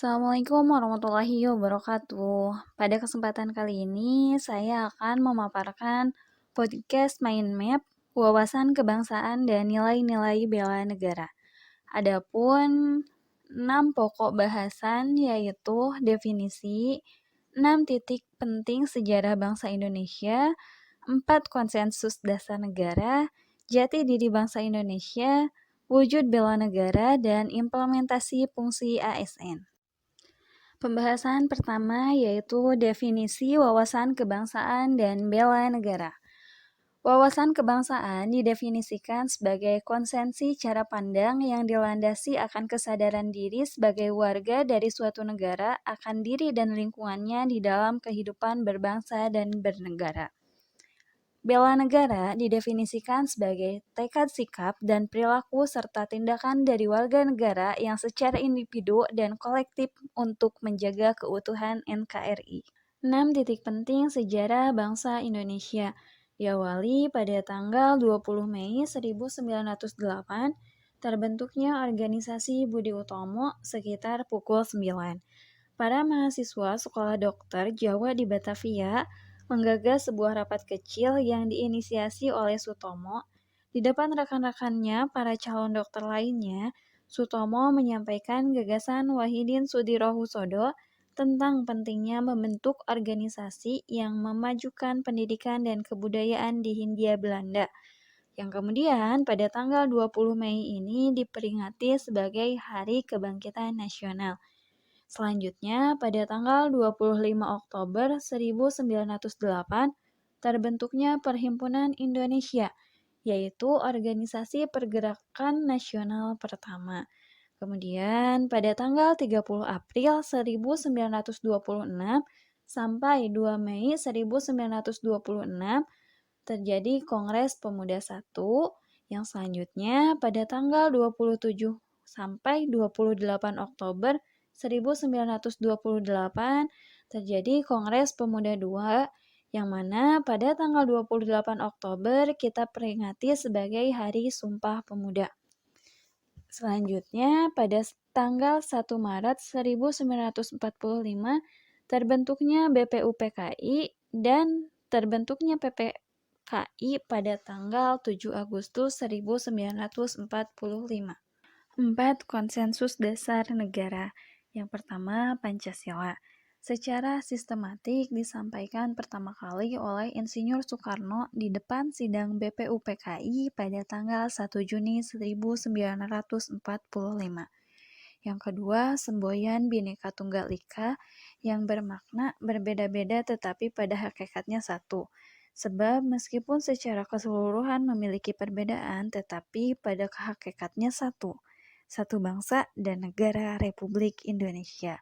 Assalamualaikum warahmatullahi wabarakatuh. Pada kesempatan kali ini, saya akan memaparkan podcast Mind Map, wawasan kebangsaan dan nilai-nilai bela negara. Adapun 6 pokok bahasan yaitu definisi, 6 titik penting sejarah bangsa Indonesia, 4 konsensus dasar negara, jati diri bangsa Indonesia, wujud bela negara, dan implementasi fungsi ASN. Pembahasan pertama yaitu definisi wawasan kebangsaan dan bela negara. Wawasan kebangsaan didefinisikan sebagai konsensi cara pandang yang dilandasi akan kesadaran diri sebagai warga dari suatu negara akan diri dan lingkungannya di dalam kehidupan berbangsa dan bernegara. Bela negara didefinisikan sebagai tekad sikap dan perilaku serta tindakan dari warga negara yang secara individu dan kolektif untuk menjaga keutuhan NKRI. 6 titik penting sejarah bangsa Indonesia diawali pada tanggal 20 Mei 1908 terbentuknya organisasi Budi Utomo sekitar pukul 9. Para mahasiswa Sekolah Dokter Jawa di Batavia menggagas sebuah rapat kecil yang diinisiasi oleh Sutomo. Di depan rekan-rekannya, para calon dokter lainnya, Sutomo menyampaikan gagasan Wahidin Sudirohusodo tentang pentingnya membentuk organisasi yang memajukan pendidikan dan kebudayaan di Hindia Belanda, yang kemudian pada tanggal 20 Mei ini diperingati sebagai Hari Kebangkitan Nasional. Selanjutnya, pada tanggal 25 Oktober 1908, terbentuknya Perhimpunan Indonesia, yaitu organisasi pergerakan nasional pertama. Kemudian, pada tanggal 30 April 1926 sampai 2 Mei 1926, terjadi Kongres Pemuda I, yang selanjutnya pada tanggal 27 sampai 28 Oktober 1928 terjadi Kongres Pemuda II, yang mana pada tanggal 28 Oktober kita peringati sebagai Hari Sumpah Pemuda. Selanjutnya, pada tanggal 1 Maret 1945 terbentuknya BPUPKI dan terbentuknya PPKI pada tanggal 7 Agustus 1945. 4. Konsensus dasar negara. Yang pertama, Pancasila. Secara sistematik disampaikan pertama kali oleh Insinyur Soekarno di depan sidang BPUPKI pada tanggal 1 Juni 1945. Yang kedua, semboyan Bhinneka Tunggal Ika yang bermakna berbeda-beda tetapi pada hakikatnya satu. Sebab meskipun secara keseluruhan memiliki perbedaan tetapi pada hakikatnya satu. Satu bangsa dan negara Republik Indonesia.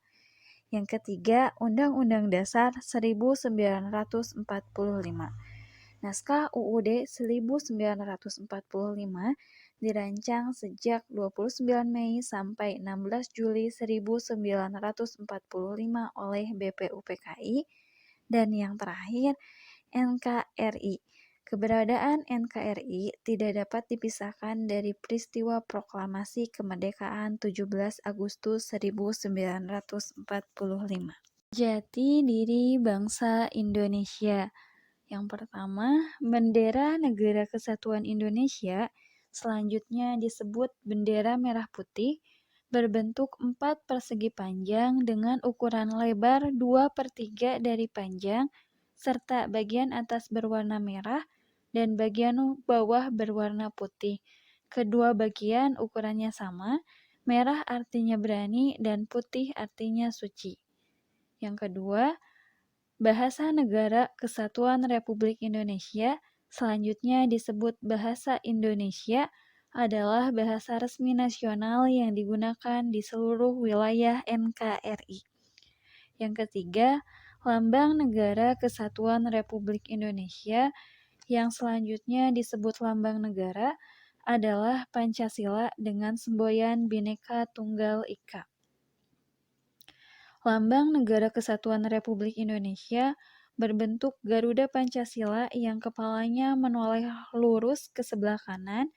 Yang ketiga, Undang-Undang Dasar 1945. Naskah UUD 1945 dirancang sejak 29 Mei sampai 16 Juli 1945 oleh BPUPKI dan yang terakhir NKRI. Keberadaan NKRI tidak dapat dipisahkan dari peristiwa proklamasi kemerdekaan 17 Agustus 1945. Jati diri bangsa Indonesia. Yang pertama, bendera Negara Kesatuan Indonesia, selanjutnya disebut bendera merah putih, berbentuk 4 persegi panjang dengan ukuran lebar 2/3 dari panjang, serta bagian atas berwarna merah dan bagian bawah berwarna putih. Kedua bagian ukurannya sama, merah artinya berani dan putih artinya suci. Yang kedua, Bahasa Negara Kesatuan Republik Indonesia, selanjutnya disebut Bahasa Indonesia, adalah bahasa resmi nasional yang digunakan di seluruh wilayah NKRI. Yang ketiga, Lambang Negara Kesatuan Republik Indonesia, yang selanjutnya disebut Lambang Negara, adalah Pancasila dengan semboyan Bhinneka Tunggal Ika. Lambang Negara Kesatuan Republik Indonesia berbentuk Garuda Pancasila yang kepalanya menoleh lurus ke sebelah kanan,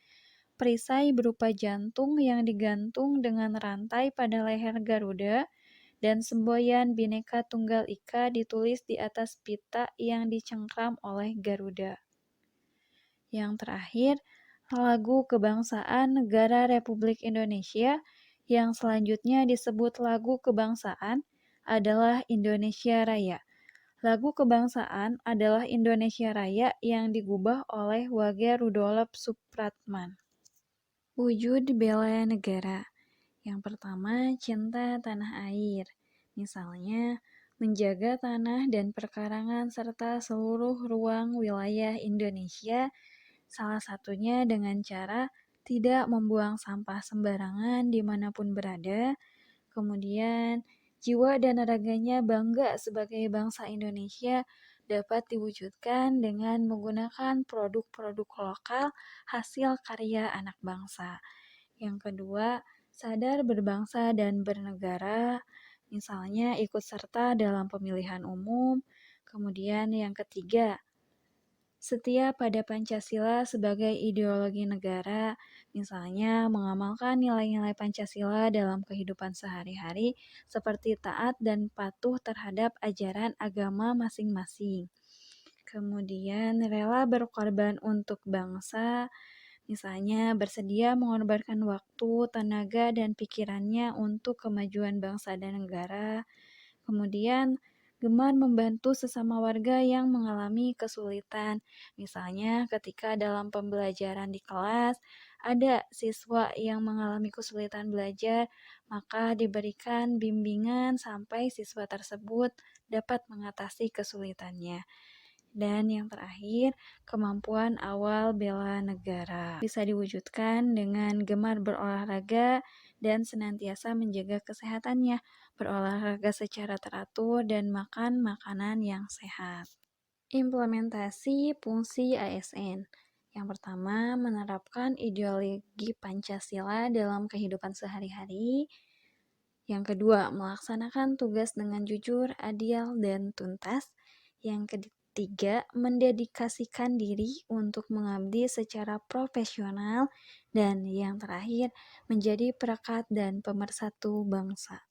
perisai berupa jantung yang digantung dengan rantai pada leher Garuda, dan semboyan Bhinneka Tunggal Ika ditulis di atas pita yang dicengkram oleh Garuda. Yang terakhir, lagu kebangsaan Negara Republik Indonesia yang selanjutnya disebut lagu kebangsaan adalah Indonesia Raya. Lagu kebangsaan adalah Indonesia Raya yang digubah oleh Wage Rudolf Supratman. Wujud bela negara. Yang pertama, cinta tanah air. Misalnya, menjaga tanah dan perkarangan serta seluruh ruang wilayah Indonesia, salah satunya dengan cara tidak membuang sampah sembarangan dimanapun berada. Kemudian, jiwa dan raganya bangga sebagai bangsa Indonesia dapat diwujudkan dengan menggunakan produk-produk lokal hasil karya anak bangsa. Yang kedua, sadar berbangsa dan bernegara, misalnya ikut serta dalam pemilihan umum. Kemudian yang ketiga, setia pada Pancasila sebagai ideologi negara, misalnya mengamalkan nilai-nilai Pancasila dalam kehidupan sehari-hari seperti taat dan patuh terhadap ajaran agama masing-masing. Kemudian rela berkorban untuk bangsa, misalnya bersedia mengorbankan waktu, tenaga, dan pikirannya untuk kemajuan bangsa dan negara. Kemudian gemar membantu sesama warga yang mengalami kesulitan. Misalnya ketika dalam pembelajaran di kelas ada siswa yang mengalami kesulitan belajar, maka diberikan bimbingan sampai siswa tersebut dapat mengatasi kesulitannya. Dan yang terakhir, kemampuan awal bela negara bisa diwujudkan dengan gemar berolahraga dan senantiasa menjaga kesehatannya, berolahraga secara teratur, dan makan makanan yang sehat. Implementasi fungsi ASN. Yang pertama, menerapkan ideologi Pancasila dalam kehidupan sehari-hari. Yang kedua, melaksanakan tugas dengan jujur, adil, dan tuntas. Yang ketiga, mendedikasikan diri untuk mengabdi secara profesional. Dan yang terakhir, menjadi perekat dan pemersatu bangsa.